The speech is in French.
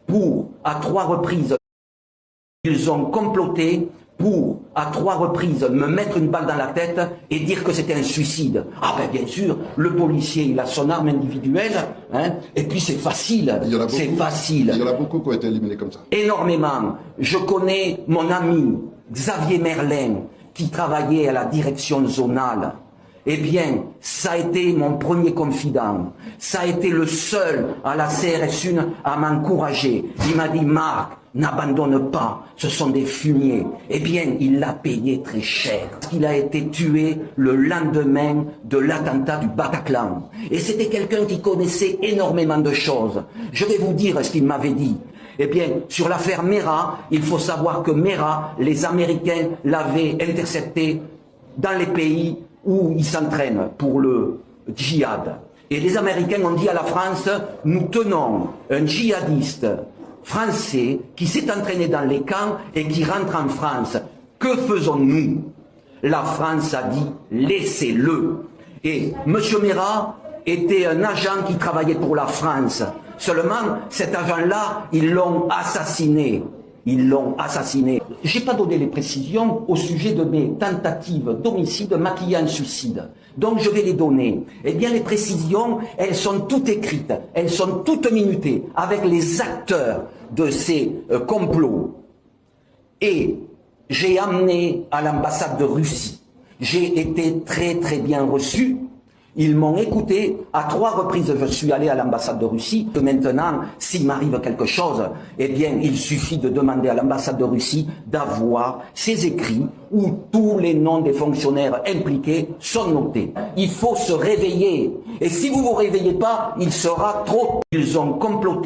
pour, à 3 reprises, ils ont comploté pour, à 3 reprises, me mettre une balle dans la tête et dire que c'était un suicide. Ah ben bien sûr, le policier, il a son arme individuelle, hein, et puis c'est facile, c'est facile. Il y en a beaucoup qui ont été éliminés comme ça. Énormément. Je connais mon ami Xavier Merlin, qui travaillait à la direction zonale. Eh bien, ça a été mon premier confident. Ça a été le seul à la CRS 1 à m'encourager. Il m'a dit, Marc, n'abandonne pas, ce sont des fumiers. Eh bien, il l'a payé très cher. Il a été tué le lendemain de l'attentat du Bataclan. Et c'était quelqu'un qui connaissait énormément de choses. Je vais vous dire ce qu'il m'avait dit. Eh bien, sur l'affaire Mera, il faut savoir que Mera, les Américains l'avaient intercepté dans les pays où ils s'entraînent pour le djihad. Et les Américains ont dit à la France, nous tenons un djihadiste français qui s'est entraîné dans les camps et qui rentre en France. Que faisons-nous? La France a dit, laissez-le. Et M. Mera était un agent qui travaillait pour la France. Seulement, cet agent-là, ils l'ont assassiné. Ils l'ont assassiné. J'ai pas donné les précisions au sujet de mes tentatives d'homicide maquillées en suicide. Donc je vais les donner. Eh bien les précisions, elles sont toutes écrites, elles sont toutes minutées avec les acteurs de ces complots. Et j'ai amené à l'ambassade de Russie. J'ai été très très bien reçu. Ils m'ont écouté, à 3 reprises je suis allé à l'ambassade de Russie, que maintenant, s'il m'arrive quelque chose, eh bien, il suffit de demander à l'ambassade de Russie d'avoir ces écrits où tous les noms des fonctionnaires impliqués sont notés. Il faut se réveiller. Et si vous ne vous réveillez pas, il sera trop. Ils ont comploté.